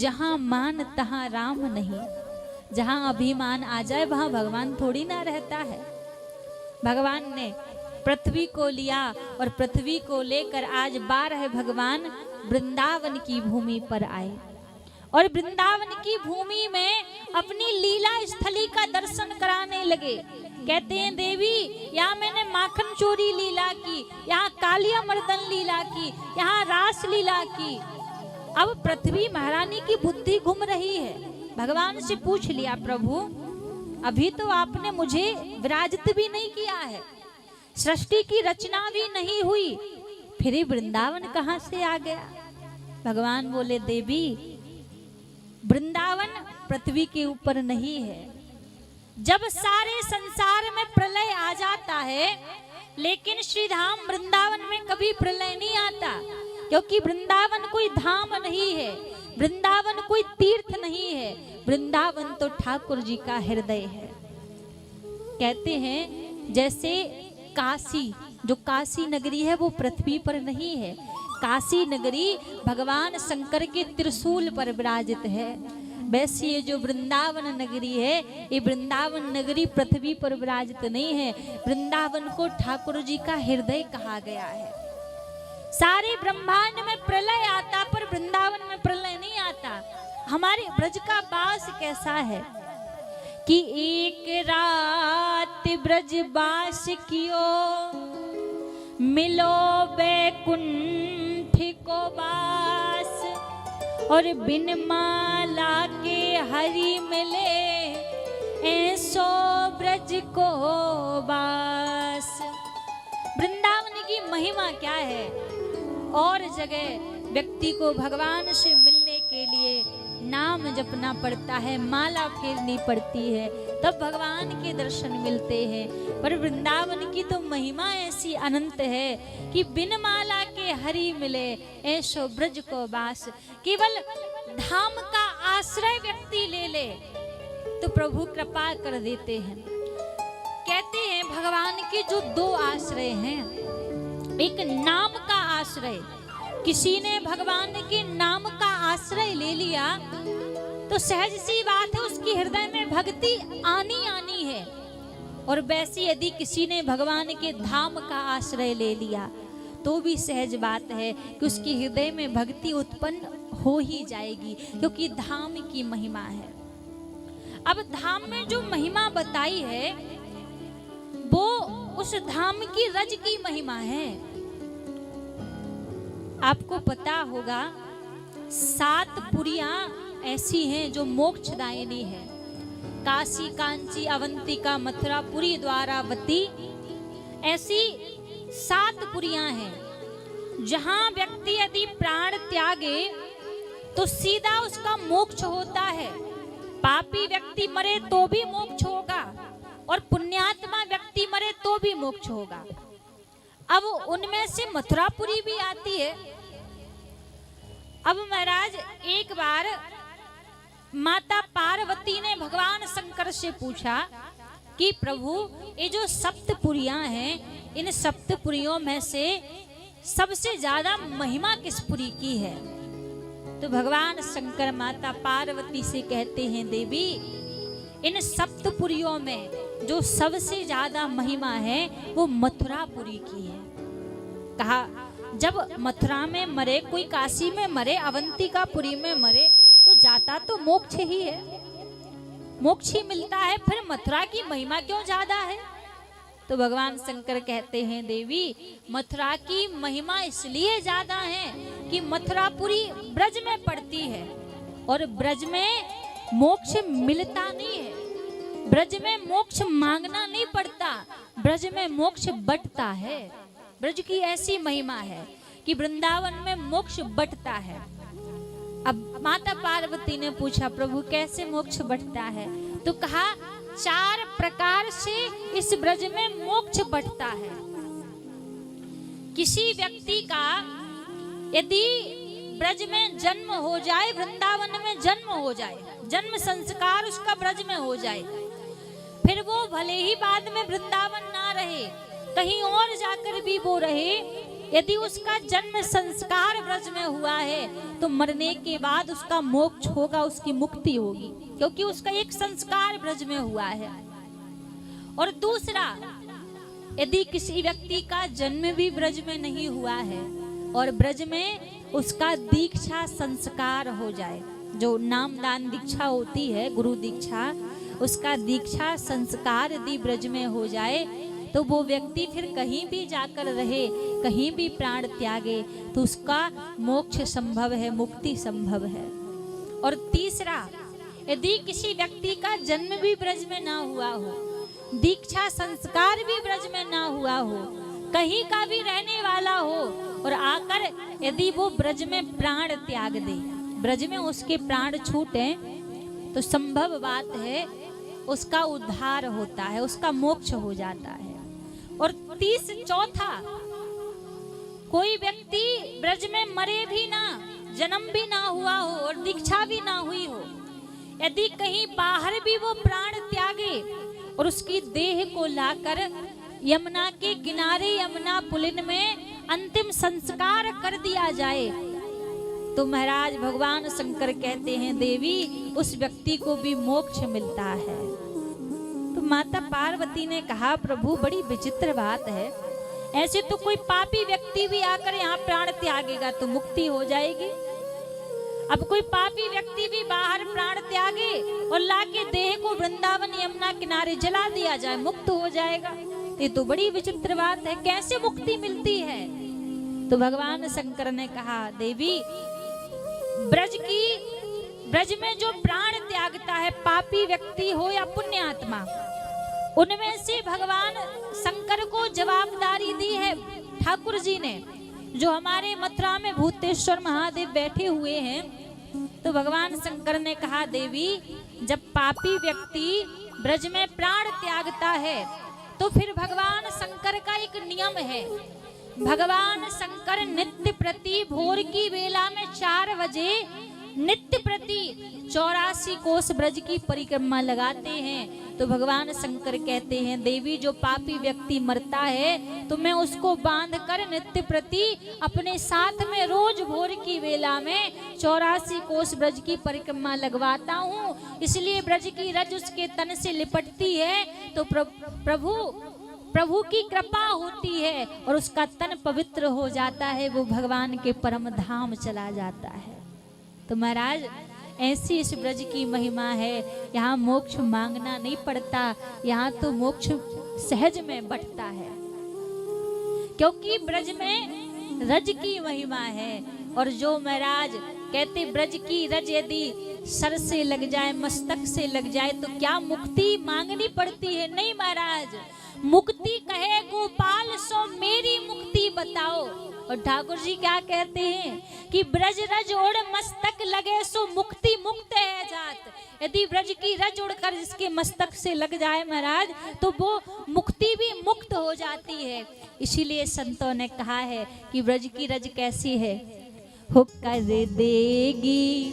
जहां मान तहां राम नहीं। जहां अभिमान आ जाए वहां भगवान थोड़ी ना रहता है। भगवान ने पृथ्वी को लिया और पृथ्वी को लेकर आज 12 भगवान वृंदावन की भूमि पर आए और वृंदावन की भूमि में अपनी लीला स्थली का दर्शन कराने लगे। कहते हैं देवी यहाँ मैंने माखन चोरी लीला की, यहाँ कालिया मर्दन लीला की, यहाँ रास लीला की। अब पृथ्वी महारानी की बुद्धि घूम रही है। भगवान से पूछ लिया, प्रभु अभी तो आपने मुझे विराजित भी नहीं किया है, सृष्टि की रचना भी नहीं हुई, फिर ही वृंदावन कहाँ से आ गया। भगवान बोले, देवी वृंदावन पृथ्वी के ऊपर नहीं है। जब सारे संसार में प्रलय आ जाता है, लेकिन श्री धाम वृंदावन में कभी प्रलय नहीं आता, क्योंकि वृंदावन कोई धाम नहीं है, वृंदावन कोई तीर्थ नहीं है, वृंदावन तो ठाकुर जी का हृदय है। कहते हैं जैसे काशी, जो काशी नगरी है वो पृथ्वी पर नहीं है, काशी नगरी भगवान शंकर के त्रिशूल पर विराजित है। वैसे ये जो वृंदावन नगरी है, ये वृंदावन नगरी पृथ्वी पर विराजित नहीं है, वृंदावन को ठाकुर जी का हृदय कहा गया है। सारे ब्रह्मांड में प्रलय आता पर वृंदावन में प्रलय नहीं आता। हमारे ब्रज का बास कैसा है कि एक रात ब्रज बास कियो, मिलो बैकुंठ को बास, और बिन माला के हरि मिले ऐसो ब्रज को बास। वृंदावन की महिमा क्या है। और जगह व्यक्ति को भगवान से मिलने के लिए नाम जपना पड़ता है, माला फेरनी पड़ती है, तब भगवान के दर्शन मिलते हैं। पर वृंदावन की तो महिमा ऐसी अनंत है कि बिन माला के हरि मिले ऐसो ब्रज को बास। केवल धाम का आश्रय व्यक्ति ले ले तो प्रभु कृपा कर देते हैं। कहते हैं भगवान के जो 2 आश्रय हैं, एक नाम का आश्रय, किसी ने भगवान के नाम का आश्रय ले लिया तो सहज सी बात है उसकी हृदय में भक्ति आनी है। और वैसे यदि किसी ने भगवान के धाम का आश्रय ले लिया तो भी सहज बात है कि उसकी हृदय में भक्ति उत्पन्न हो ही जाएगी, क्योंकि धाम की महिमा है। अब धाम में जो महिमा बताई है वो उस धाम की रज की महिमा है। आपको पता होगा 7 पुरियां ऐसी हैं जो मोक्षदायिनी है। काशी, कांची, अवंतिका, मथुरा, पुरी, द्वारावती, ऐसी 7 पुरियां हैं जहां व्यक्ति यदि प्राण त्यागे तो सीधा उसका मोक्ष होता है। पापी व्यक्ति मरे तो भी मोक्ष होगा और पुण्यात्मा व्यक्ति मरे तो भी मोक्ष होगा। अब उनमें से मथुरापुरी भी आती है। अब महाराज एक बार माता पार्वती ने भगवान शंकर से पूछा कि प्रभु ये जो सप्तपुरियां हैं, इन सप्तपुरियों में से सबसे ज्यादा महिमा किस पुरी की है। तो भगवान शंकर माता पार्वती से कहते हैं, देवी इन सप्तपुरियों में जो सबसे ज्यादा महिमा है वो मथुरापुरी की है। कहा जब मथुरा में मरे कोई, काशी में मरे, अवंतिकापुरी में मरे तो जाता तो मोक्ष ही है, मोक्ष ही मिलता है, फिर मथुरा की महिमा क्यों ज्यादा है। तो भगवान शंकर कहते हैं, देवी मथुरा की महिमा इसलिए ज्यादा है कि मथुरापुरी ब्रज में पड़ती है और ब्रज में मोक्ष मिलता नहीं है, ब्रज में मोक्ष मांगना नहीं पड़ता, ब्रज में मोक्ष बंटता है। ब्रज की ऐसी महिमा है कि वृंदावन में मोक्ष बंटता है। अब माता पार्वती ने पूछा, प्रभु कैसे मोक्ष बंटता है। तो कहा 4 प्रकार से इस ब्रज में मोक्ष बंटता है। किसी व्यक्ति का यदि ब्रज में जन्म हो जाए, वृंदावन में जन्म हो जाए, जन्म संस्कार उसका ब्रज में हो जाए, फिर वो भले ही बाद में वृंदावन ना रहे, कहीं और जाकर भी वो रहे, यदि उसका जन्म संस्कार ब्रज में हुआ है तो मरने के बाद उसका मोक्ष होगा, उसकी मुक्ति होगी, क्योंकि उसका एक संस्कार ब्रज में हुआ है। और दूसरा, यदि किसी व्यक्ति का जन्म भी ब्रज में नहीं हुआ है और ब्रज में उसका दीक्षा संस्कार हो जाए, जो नामदान दीक्षा होती है, गुरु दीक्षा, उसका दीक्षा संस्कार यदि ब्रज में हो जाए तो वो व्यक्ति फिर कहीं भी जाकर रहे, कहीं भी प्राण त्यागे तो उसका मोक्ष संभव है, मुक्ति संभव है। और तीसरा, यदि किसी व्यक्ति का जन्म भी ब्रज में ना हुआ हो, दीक्षा संस्कार भी ब्रज में ना हुआ हो, कहीं का भी रहने वाला हो और आकर यदि वो ब्रज में प्राण त्याग दे, ब्रज में उसके प्राण छूटे तो संभव बात है उसका उद्धार होता है, उसका मोक्ष हो जाता है। और चौथा, कोई व्यक्ति ब्रज में मरे भी ना, जन्म भी ना हुआ हो और दीक्षा भी ना हुई हो, यदि कहीं बाहर भी वो प्राण त्यागे और उसकी देह को लाकर यमुना के किनारे, यमुना पुलिन में अंतिम संस्कार कर दिया जाए तो महाराज भगवान शंकर कहते हैं देवी उस व्यक्ति को भी मोक्ष मिलता है। तो माता पार्वती ने कहा प्रभु बड़ी विचित्र बात है, ऐसे तो कोई पापी व्यक्ति भी आकर यहाँ प्राण त्यागेगा तो मुक्ति हो जाएगी, अब कोई पापी व्यक्ति भी बाहर प्राण त्यागे और लाके देह को वृंदावन यमुना किनारे जला दिया जाए, मुक्त हो जाएगा। ये तो बड़ी विचित्र बात है, कैसे मुक्ति मिलती है? तो भगवान शंकर ने कहा देवी ब्रज में जो प्राण त्यागता है, पापी व्यक्ति हो या पुण्य आत्मा, उनमें से भगवान शंकर को जवाबदारी दी है ठाकुर जी ने, जो हमारे मथुरा में भूतेश्वर महादेव बैठे हुए हैं। तो भगवान शंकर ने कहा देवी जब पापी व्यक्ति ब्रज में प्राण त्यागता है तो फिर भगवान शंकर का एक नियम है, भगवान शंकर नित्य प्रति भोर की वेला में 4 बजे नित्य प्रति 84 कोस ब्रज की परिक्रमा लगाते हैं। तो भगवान शंकर कहते हैं देवी जो पापी व्यक्ति मरता है तो मैं उसको बांधकर नित्य प्रति अपने साथ में रोज भोर की वेला में 84 कोस ब्रज की परिक्रमा लगवाता हूँ, इसलिए ब्रज की रज उसके तन से लिपटती है तो प्रभु की कृपा होती है और उसका तन पवित्र हो जाता है, वो भगवान के परम धाम चला जाता है। तो महाराज ऐसी इस ब्रज की महिमा है, यहाँ मोक्ष मांगना नहीं पड़ता, यहाँ तो मोक्ष सहज में बटता है, क्योंकि ब्रज में रज की महिमा है। और जो महाराज कहते ब्रज की रज यदि सर से लग जाए, मस्तक से लग जाए तो क्या मुक्ति मांगनी पड़ती है? नहीं महाराज, मुक्ति कहे गोपाल सो मेरी मुक्ति बताओ। और ठाकुर जी क्या कहते हैं कि ब्रज रज ओढ़ मस्तक लगे सो मुक्ति मुक्त है जात। यदि ब्रज की रज उड़कर जिसके मस्तक से लग जाए महाराज तो वो मुक्ति भी मुक्त हो जाती है। इसीलिए संतों ने कहा है कि ब्रज की रज कैसी है, हो कर देगी